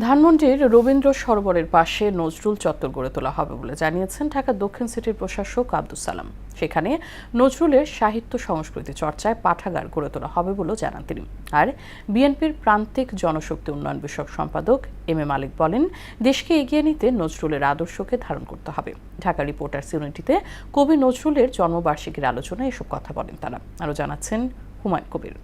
ধানমন্ডির রবীন্দ্র সরোবরের পাশে নজরুল চত্বর গড়ে তোলা হবে বলে জানিয়েছেন ঢাকা দক্ষিণ সিটির প্রশাসক আব্দুস সালাম। সেখানে নজরুলের সাহিত্য সংস্কৃতি চর্চায় পাঠাগার গড়ে তোলা হবে বলেও জানান তিনি। আর বিএনপির প্রান্তিক জনশক্তি উন্নয়ন বিষয়ক সম্পাদক এম এ মালিক বলেন, দেশকে এগিয়ে নিতে নজরুলের আদর্শকে ধারণ করতে হবে। ঢাকা রিপোর্টার্স ইউনিটিতে কবি নজরুলের জন্মবার্ষিকীর আলোচনায় এসব কথা বলেন তারা। আরও জানাচ্ছেন হুমায়ুন কবির।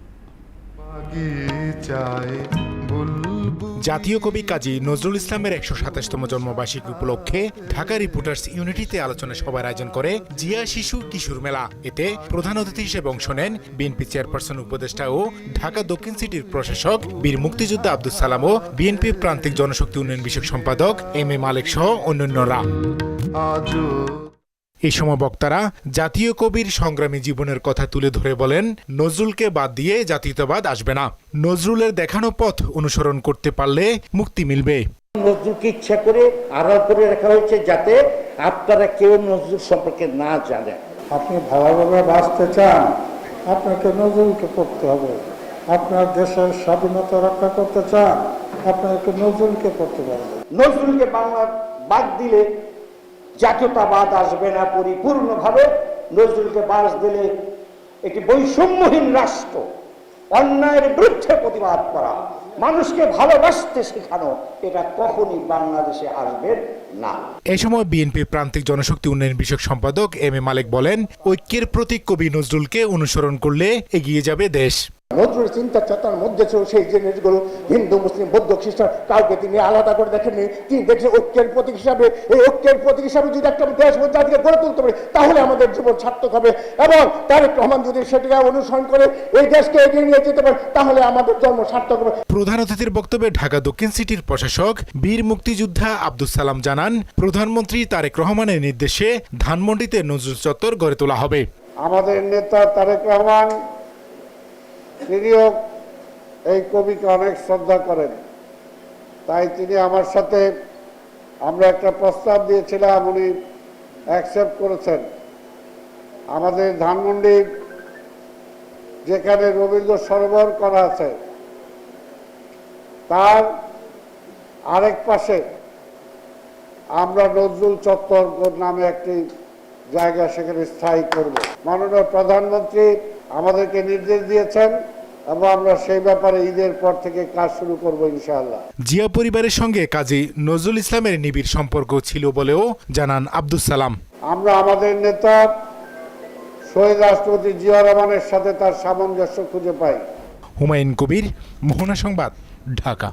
জাতীয় কবি কাজী নজরুল ইসলামের ১২৭তম জন্মবার্ষিকী উপলক্ষে ঢাকা রিপোর্টার্স ইউনিটিতে আলোচনা সভার আয়োজন করে জিয়া শিশু কিশোর মেলা। এতে প্রধান অতিথি হিসেবে অংশ নেন বিএনপি চেয়ারপারসন উপদেষ্টা ও ঢাকা দক্ষিণ সিটির প্রশাসক বীর মুক্তিযোদ্ধা আব্দুস সালাম ও বিএনপি প্রান্তিক জনশক্তি উন্নয়ন বিষয়ক সম্পাদক এম এ মালিক সহ অন্যান্যরা। এই সময় বক্তারা জাতীয় কবির সংগ্রামী জীবনের কথা তুলে ধরে বলেন, নজরুলকে বাদ দিয়ে জাতীয়তাবাদ আসবে না। নজরুলের দেখানো পথ অনুসরণ করতে পারলে মুক্তি মিলবে। নজরুলকে ইচ্ছা করে আড়াল করে রাখা হয়েছে যাতে আপনারা কেউ নজরুল সম্পর্কে না জানেন। আপনি ভালোভাবে বাঁচতে চান, আপনাকে নজরুলকে পড়তে হবে। আপনার দেশের স্বাধীনতা রক্ষা করতে চান, আপনাকে নজরুলকে পড়তে হবে। নজরুলকে বাংলা বাদ দিলে জাতীয়তাবাদ আসবে না পরিপূর্ণভাবে। নজরুলকে বাদ দিলে একটি বৈষম্যহীন রাষ্ট্র, অন্যায়ের বিরুদ্ধে প্রতিবাদ করা, মানুষকে ভালোবাসতে শেখানো, এটা কখনই বাংলাদেশে আসবে না। এই সময় বিএনপির প্রান্তিক জনশক্তি উন্নয়ন বিষয়ক সম্পাদক এম এ মালিক বলেন, ঐক্যের প্রতীক কবি নজরুলকে অনুসরণ করলে এগিয়ে যাবে দেশ। নজরুল চিন্তা চেতনার মধ্যে ছিল সেই জিনিসগুলো হিন্দু মুসলিম বৌদ্ধ খ্রিস্টান কাউকে তিনি আলাদা করে দেখেননি। তিনি দেখছেন ঐক্যের প্রতীক হিসাবে। এই ঐক্যের প্রতীক হিসাবে যদি একটা দেশ জাতিকে গড়ে তুলতে পারে তাহলে আমাদের জীবন সার্থক হবে, এবং তারেক রহমান যদি সেটাকে অনুসরণ করে এই দেশকে এগিয়ে নিয়ে যেতে পারে তাহলে আমাদের জন্ম সার্থক হবে। প্রধান অতিথির বক্তব্যে ঢাকা দক্ষিণ সিটির প্রশাসক বীর মুক্তিযোদ্ধা আব্দুস সালাম জানান, প্রধানমন্ত্রী তারেক রহমানের নির্দেশে ধানমন্ডিতে নজরুল চত্বর গড়ে তোলা হবে। আমাদের নেতা তারেক রহমান তিনিও এই কবিকে অনেক শ্রদ্ধা করেন, তাই তিনি আমার সাথে আমরা একটা প্রস্তাব দিয়েছিলাম, উনি অ্যাকসেপ্ট করেছেন। আমাদের ধানমন্ডি যেখানে রবীন্দ্র সরোবর করা আছে তার আরেক পাশে আমরা নজরুল চত্বর নামে একটি জায়গা সেখানে স্থায়ী করব। মাননীয় প্রধানমন্ত্রী আমাদেরকে নির্দেশ দিয়েছেন এবং আমরা সেই ব্যাপারে ঈদের পর থেকে কাজ শুরু করব ইনশাআল্লাহ। জিয়া পরিবারের সঙ্গে কাজী নজরুল ইসলামের নিবিড় সম্পর্ক ছিল বলেও জানান আব্দুস সালাম। আমরা আমাদের নেতা শহীদ রাষ্ট্রপতি জিয়া রহমানের সাথে তার সামঞ্জস্য খুঁজে পাই। হুমায়ুন কবির, মোহনা সংবাদ, ঢাকা।